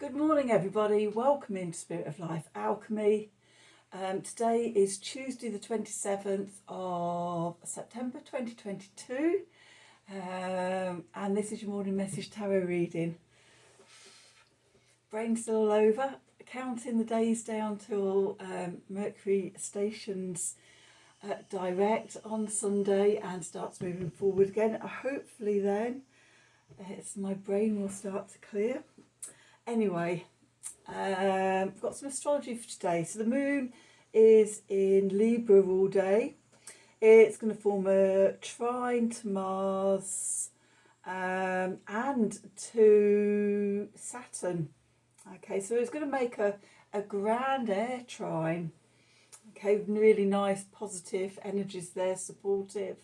Good morning, everybody. Welcome into Spirit of Life Alchemy. Today is Tuesday, the 27th of September 2022, and this is your morning message tarot reading. Brain's still all over, counting the days down till Mercury stations direct on Sunday and starts moving forward again. Hopefully, then my brain will start to clear. Anyway, we've got some astrology for today. So the moon is in Libra all day. It's going to form a trine to Mars and to Saturn. Okay, so it's going to make a grand air trine. Okay, really nice positive energies there, supportive,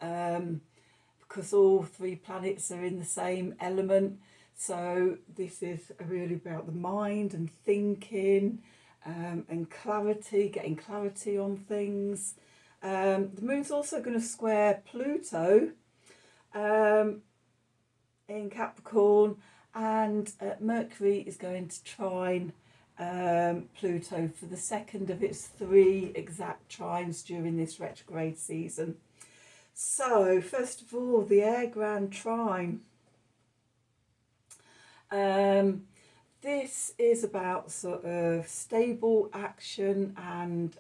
because all three planets are in the same element. So this is really about the mind and thinking and clarity, getting clarity on things. The moon's also going to square Pluto in Capricorn, and Mercury is going to trine Pluto for the second of its three exact trines during this retrograde season. So first of all, the air grand trine. This is about sort of stable action and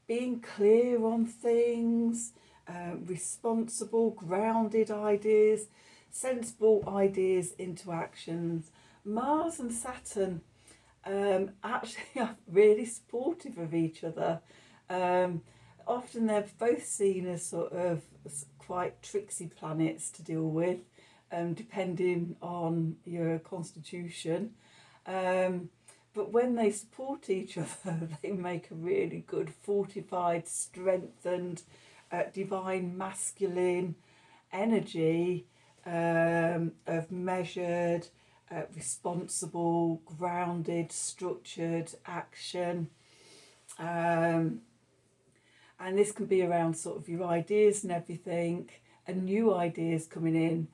being clear on things, responsible, grounded ideas, sensible ideas into actions. Mars and Saturn actually are really supportive of each other. Often they're both seen as sort of quite tricksy planets to deal with. Depending on your constitution, but when they support each other, they make a really good fortified, strengthened, divine masculine energy of measured, responsible, grounded, structured action. And this can be around sort of your ideas and everything, and new ideas coming in.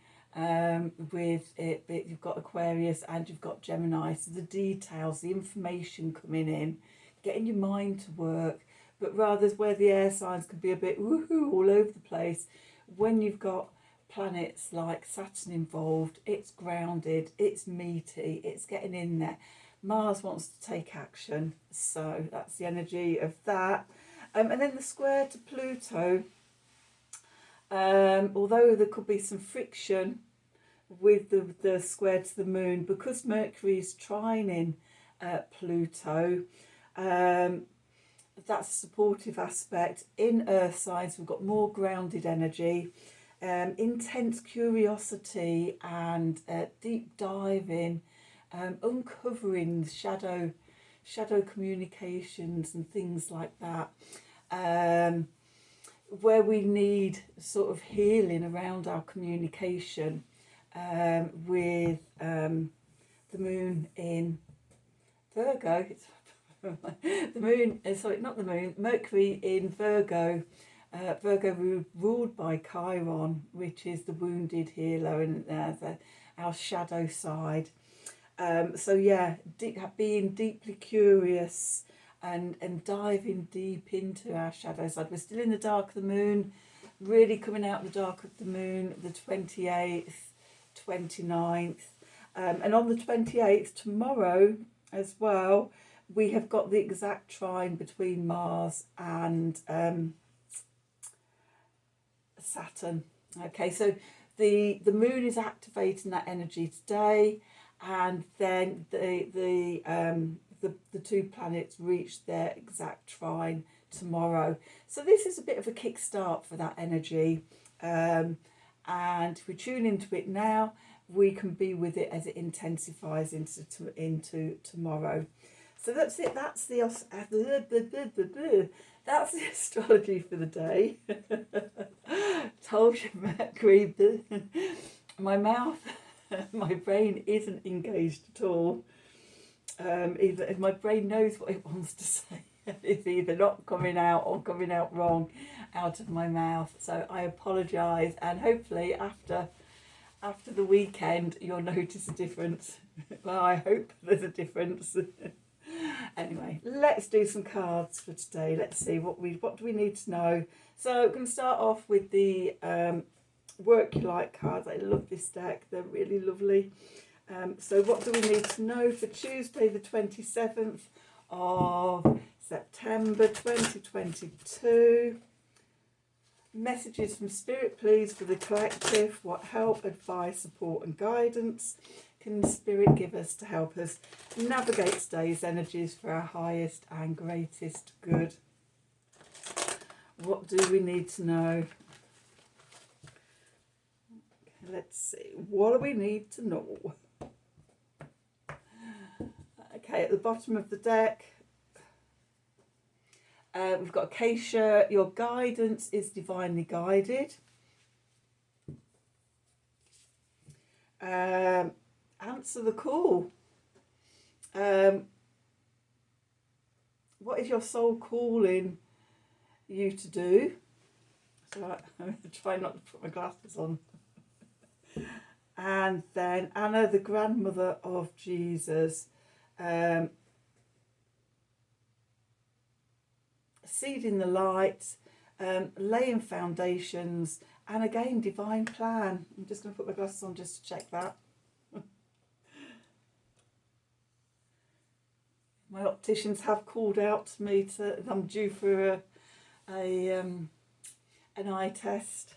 With it, you've got Aquarius and you've got Gemini, so the details, the information coming in, getting your mind to work, but rather where the air signs can be a bit woohoo all over the place, when you've got planets like Saturn involved, it's grounded, it's meaty, it's getting in there. Mars wants to take action, so that's the energy of that. And then the square to Pluto, although there could be some friction with the square to the moon, because Mercury is trining Pluto, that's a supportive aspect. In earth signs, we've got more grounded energy, intense curiosity and deep diving, uncovering shadow communications and things like that, where we need sort of healing around our communication, with the moon in Virgo. Mercury in Virgo. Virgo ruled by Chiron, which is the wounded healer and our shadow side. So yeah, being deeply curious and diving deep into our shadow side. We're still in the dark of the moon, really coming out of the dark of the moon, the 28th, 29th. And on the 28th, tomorrow as well, we have got the exact trine between Mars and Saturn. Okay, so the moon is activating that energy today, and then the two planets reach their exact trine tomorrow. So this is a bit of a kickstart for that energy, and if we tune into it now, we can be with it as it intensifies into tomorrow. So that's it. That's the astrology for the day. Told you, Mercury. My mouth, my brain isn't engaged at all. Either my brain knows what it wants to say. It's either not coming out or coming out wrong out of my mouth. So I apologise, and hopefully after after the weekend, you'll notice a difference. Well, I hope there's a difference. Anyway, let's do some cards for today. Let's see what do we need to know. So we're going to start off with the Work Your Light cards. I love this deck. They're really lovely. So what do we need to know for Tuesday the 27th of September 2022? Messages from Spirit, please, for the collective. What help, advice, support and guidance can Spirit give us to help us navigate today's energies for our highest and greatest good? What do we need to know? Let's see. What do we need to know? Okay, at the bottom of the deck, we've got Acacia. Your guidance is divinely guided. Answer the call. What is your soul calling you to do? So I'm going to try not to put my glasses on. And then Anna, the grandmother of Jesus. Seeding the light, laying foundations, and again, divine plan. I'm just going to put my glasses on just to check that. My opticians have called out to me that I'm due for an eye test.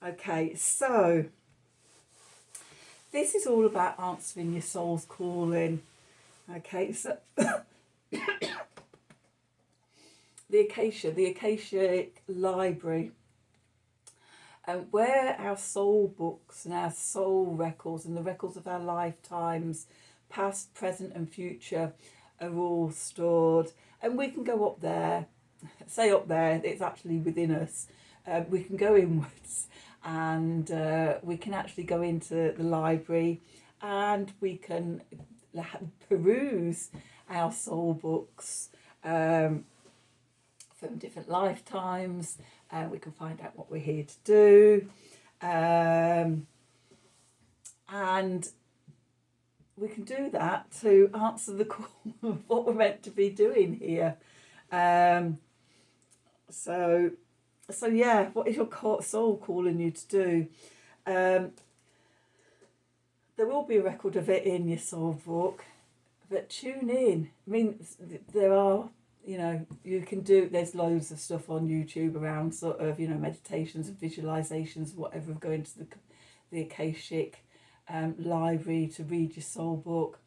Okay, so this is all about answering your soul's calling. Okay, so the Akashic Library, where our soul books and our soul records and the records of our lifetimes, past, present and future, are all stored. And we can go up there, say up there, it's actually within us. We can go inwards and we can actually go into the library and we can peruse our soul books from different lifetimes. We can find out what we're here to do. And we can do that to answer the call of what we're meant to be doing here. So yeah, what is your soul calling you to do? There will be a record of it in your soul book, but tune in. I mean, there are, you can do, there's loads of stuff on YouTube around sort of, meditations and visualizations, whatever, of going to the Akashic library to read your soul book.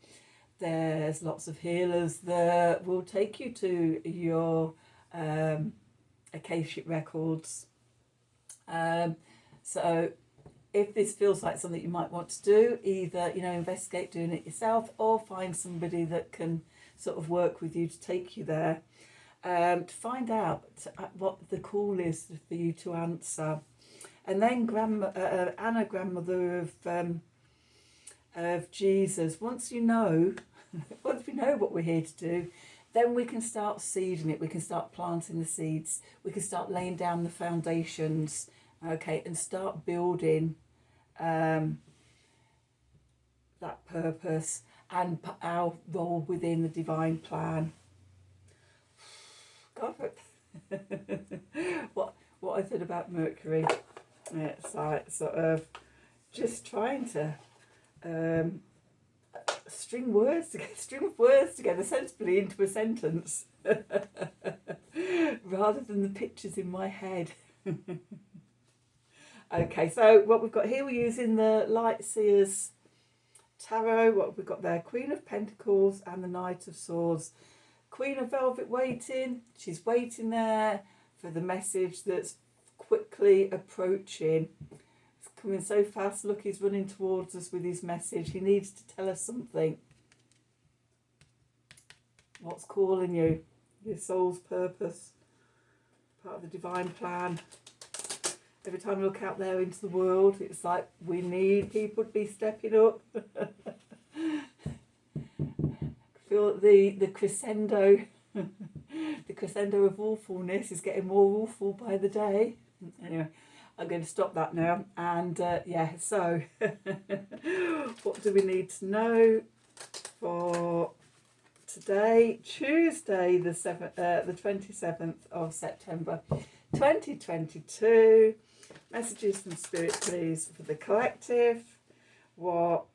There's lots of healers that will take you to your Akashic records. So if this feels like something you might want to do, either investigate doing it yourself or find somebody that can sort of work with you to take you there, to find out what the call is for you to answer. And then Anna, grandmother of Jesus. Once we know what we're here to do, then we can start seeding it. We can start planting the seeds. We can start laying down the foundations, okay, and start building that purpose and our role within the divine plan. God, what I said about Mercury, it's like sort of just trying to string words together sensibly into a sentence rather than the pictures in my head. Okay, so what we've got here, we're using the Light Seers Tarot. What have we got there? Queen of Pentacles and the Knight of Swords. Queen of Velvet waiting. She's waiting there for the message that's quickly approaching. It's coming so fast. Look, he's running towards us with his message. He needs to tell us something. What's calling you? Your soul's purpose. Part of the divine plan. Every time I look out there into the world, it's like we need people to be stepping up. Feel the crescendo, the crescendo of awfulness is getting more awful by the day. Anyway, I'm going to stop that now. And yeah, so what do we need to know for today, Tuesday, the 27th of September 2022? Messages from Spirit, please, for the collective. What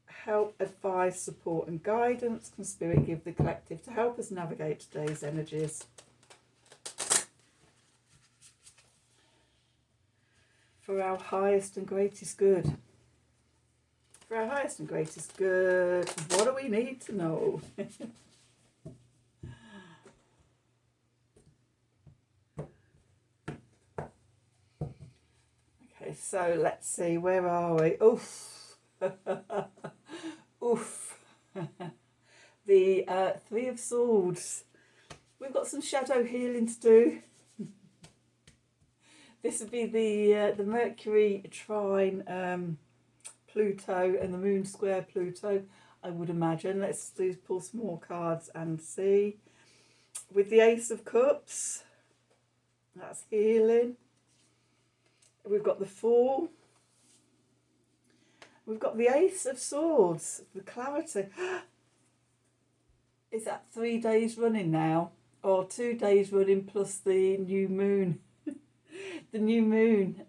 help, advice, support and guidance can Spirit give the collective to help us navigate today's energies? For our highest and greatest good. For our highest and greatest good, what do we need to know? Okay, so let's see, where are we? Oof. Oof. The Three of Swords. We've got some shadow healing to do. This would be the Mercury trine Pluto and the moon square Pluto, I would imagine. Let's pull some more cards and see. With the Ace of Cups, that's healing. We've got the Fool. We've got the Ace of Swords, the clarity. Is that 3 days running now? Or 2 days running plus the new moon? The new moon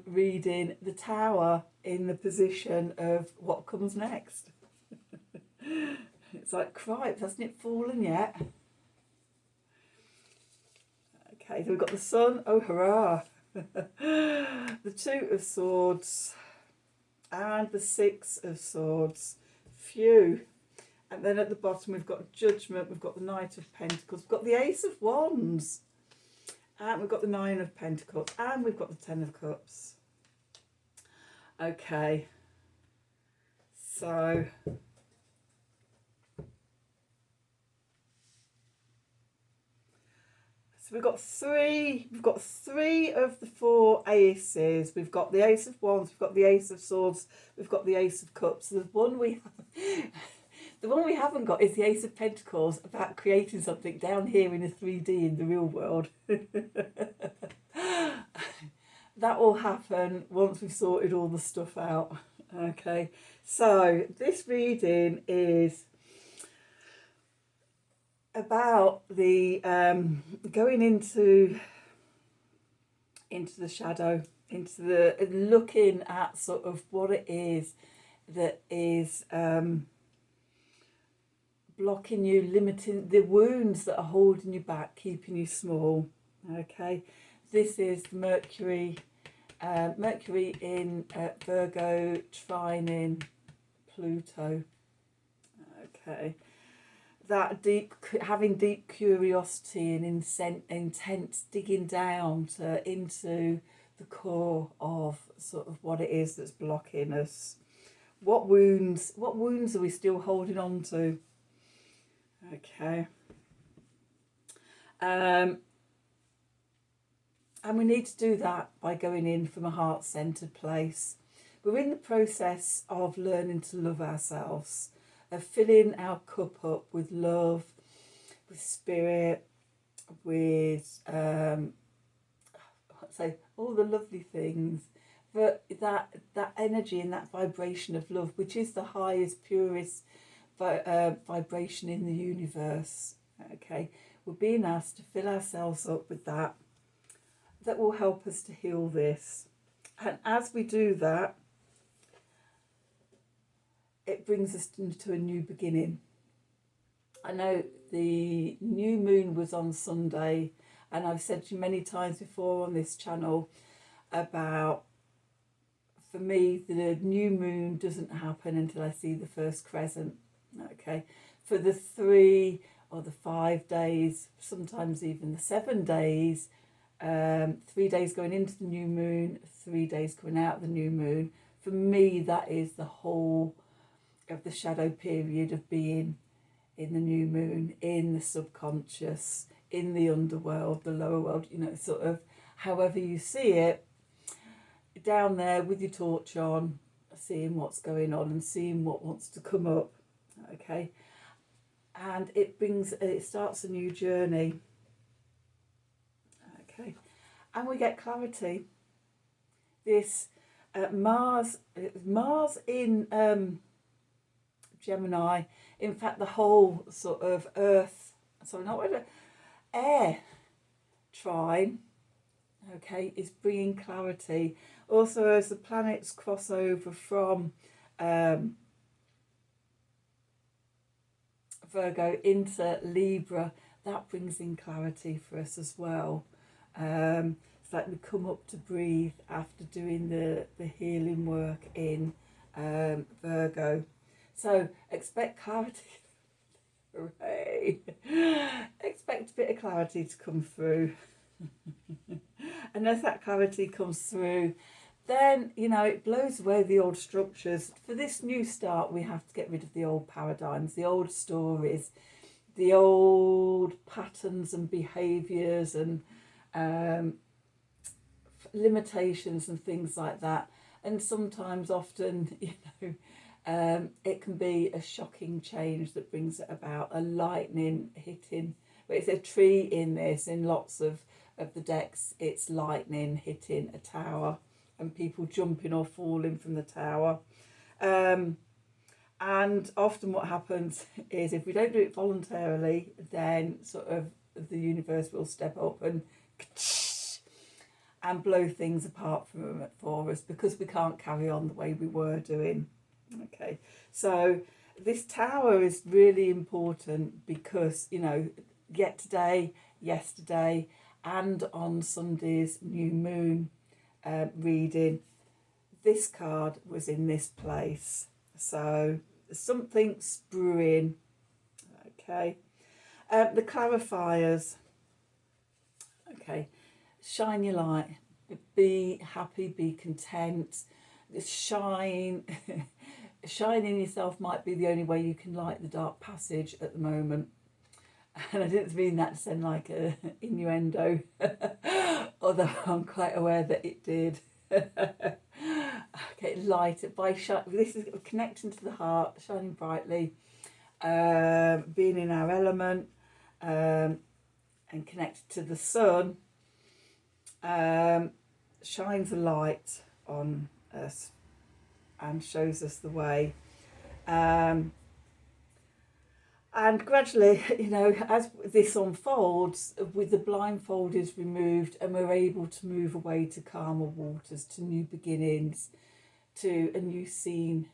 reading the Tower in the position of what comes next. It's like, cripes, hasn't it fallen yet? Okay, so we've got the Sun. Oh, hurrah. The Two of Swords. And the Six of Swords. Phew. And then at the bottom we've got Judgment, we've got the Knight of Pentacles, we've got the Ace of Wands, and we've got the Nine of Pentacles, and we've got the Ten of Cups. Okay. So we've got three of the 4 aces. We've got the Ace of Wands, we've got the Ace of Swords, we've got the Ace of Cups. The one we haven't got is the Ace of Pentacles, about creating something down here in a 3D in the real world. That will happen once we've sorted all the stuff out. Okay, so this reading is about the going into the shadow, into the looking at sort of what it is that is blocking you, limiting the wounds that are holding you back, keeping you small. Okay, this is Mercury, Mercury in Virgo, trine in Pluto. Okay. That having deep curiosity and intense digging down into the core of sort of what it is that's blocking us. What wounds are we still holding on to? Okay. And we need to do that by going in from a heart-centered place. We're in the process of learning to love ourselves, of filling our cup up with love, with spirit, with all the lovely things, but that energy and that vibration of love, which is the highest, purest vibration in the universe. Okay, we're being asked to fill ourselves up with that. That will help us to heal this, and as we do that, it brings us into a new beginning. I know the new moon was on Sunday, and I've said to you many times before on this channel about, for me, the new moon doesn't happen until I see the first crescent. Okay, for the 3 or the 5 days, sometimes even the 7 days, 3 days going into the new moon, 3 days going out of the new moon, for me that is the whole of the shadow period of being in the new moon, in the subconscious, in the underworld, the lower world, you know, sort of however you see it, down there with your torch on, seeing what's going on and seeing what wants to come up. Okay, and it starts a new journey. Okay, and we get clarity. This Mars in Gemini, in fact the whole sort of Earth, sorry, not really, air trine, okay, is bringing clarity. Also, as the planets cross over from Virgo into Libra, that brings in clarity for us as well. It's like we come up to breathe after doing the healing work in Virgo. So expect clarity. Hooray! Expect a bit of clarity to come through. And as that clarity comes through, then, you know, it blows away the old structures. For this new start, we have to get rid of the old paradigms, the old stories, the old patterns and behaviours and limitations and things like that. And sometimes, often, you know, it can be a shocking change that brings it about, a lightning hitting. But it's a tree in this, in lots of the decks, it's lightning hitting a tower and people jumping or falling from the tower. And often what happens is if we don't do it voluntarily, then sort of the universe will step up and blow things apart for us, because we can't carry on the way we were doing. Okay, so this tower is really important because, you know, yet today, yesterday, and on Sunday's new moon reading, this card was in this place. So something's brewing. Okay, the clarifiers. Okay, shine your light, be happy, be content, shine. Shining yourself might be the only way you can light the dark passage at the moment. And I didn't mean that to sound like an innuendo, although I'm quite aware that it did. Okay, light it by this is connecting to the heart, shining brightly, being in our element, and connected to the sun, shines a light on us and shows us the way. And gradually, you know, as this unfolds, with the blindfold is removed and we're able to move away to calmer waters, to new beginnings, to a new scene,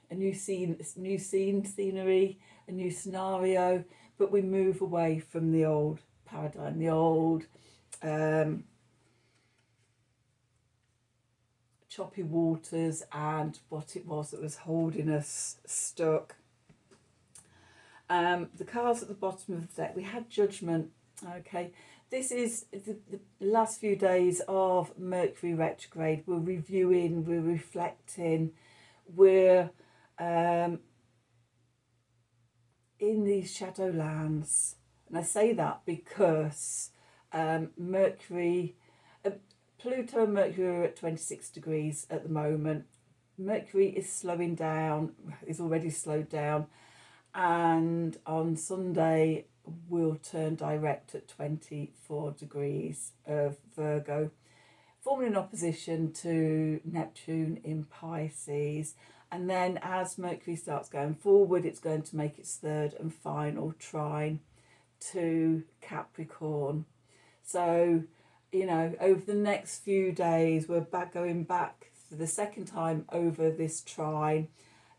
scenery, a new scenario, but we move away from the old paradigm, the old choppy waters and what it was that was holding us stuck. The cards at the bottom of the deck, we had Judgment. Okay, this is the last few days of Mercury retrograde. We're reviewing, we're reflecting, we're in these shadow lands. And I say that because Mercury, Pluto and Mercury are at 26 degrees at the moment. Mercury is slowing down, is already slowed down. And on Sunday will turn direct at 24 degrees of Virgo, forming an opposition to Neptune in Pisces. And then as Mercury starts going forward, it's going to make its third and final trine to Capricorn. So, you know, over the next few days, we're going back for the second time over this trine.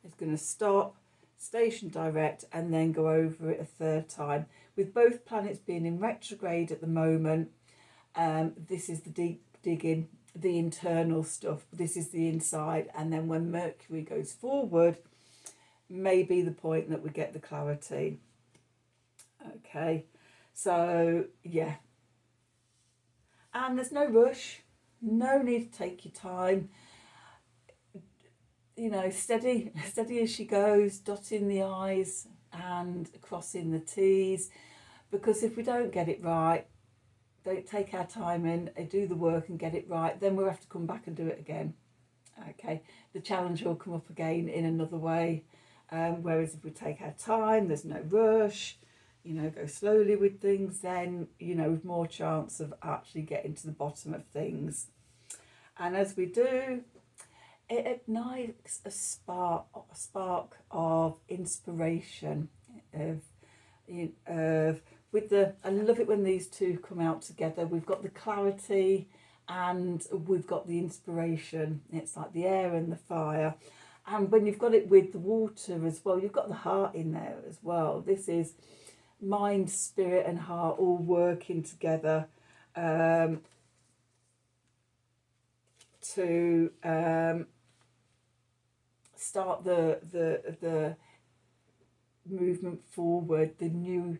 It's going to stop, station direct, and then go over it a third time. With both planets being in retrograde at the moment, this is the deep digging, the internal stuff. This is the inside. And then when Mercury goes forward, may be the point that we get the clarity. Okay, so yeah. And there's no rush, no need to take your time. You know, steady as she goes, dotting the I's and crossing the T's. Because if we don't get it right, don't take our time in, do the work and get it right, then we'll have to come back and do it again. Okay, the challenge will come up again in another way. Whereas if we take our time, there's no rush, you know, go slowly with things, then, you know, with more chance of actually getting to the bottom of things. And as we do, it ignites a spark of inspiration, of with the, I love it when these two come out together. We've got the clarity and we've got the inspiration. It's like the air and the fire. And when you've got it with the water as well, you've got the heart in there as well. This is mind, spirit and heart all working together to start the movement forward, the new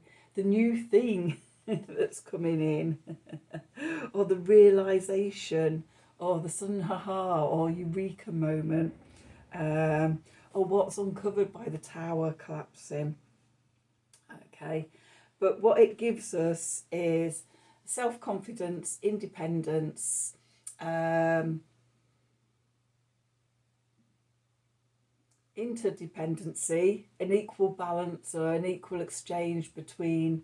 thing that's coming in, or the realization, or the sudden haha or eureka moment, or what's uncovered by the tower collapsing. Okay, but what it gives us is self-confidence, independence, interdependency, an equal balance or an equal exchange between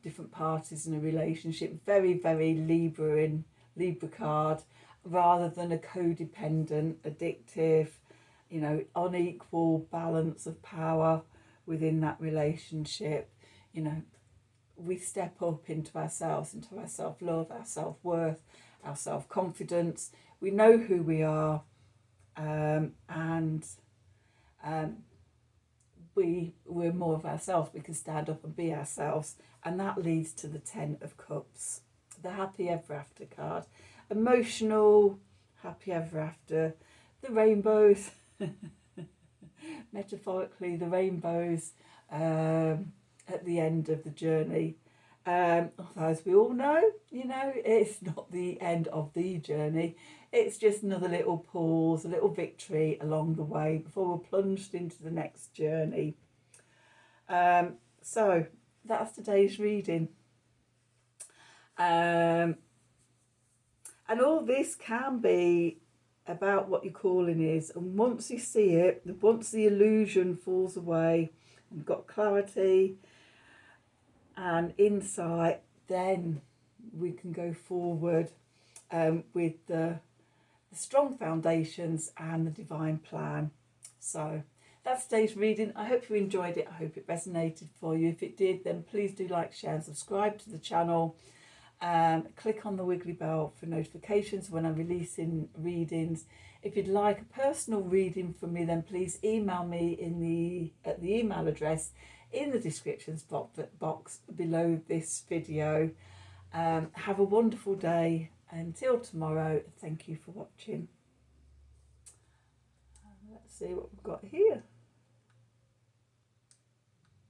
different parties in a relationship. Very, very Libra card, rather than a codependent, addictive, you know, unequal balance of power within that relationship. You know, we step up into ourselves, into our self-love, our self-worth, our self-confidence. We know who we are, and we're more of ourselves. We can stand up and be ourselves, and that leads to the 10 of Cups, the happy ever after card. Emotional, happy ever after, the rainbows, metaphorically the rainbows at the end of the journey. As we all know, you know, it's not the end of the journey. It's just another little pause, a little victory along the way before we're plunged into the next journey. So that's today's reading. And all this can be about what your calling is. And once you see it, once the illusion falls away, and you've got clarity and insight, then we can go forward with the strong foundations and the divine plan. So that's today's reading. I hope you enjoyed it. I hope it resonated for you. If it did, then please do like, share and subscribe to the channel. Click on the wiggly bell for notifications when I'm releasing readings. If you'd like a personal reading from me, then please email me at the email address in the descriptions box below this video. Have a wonderful day. Until tomorrow, thank you for watching. Let's see what we've got here.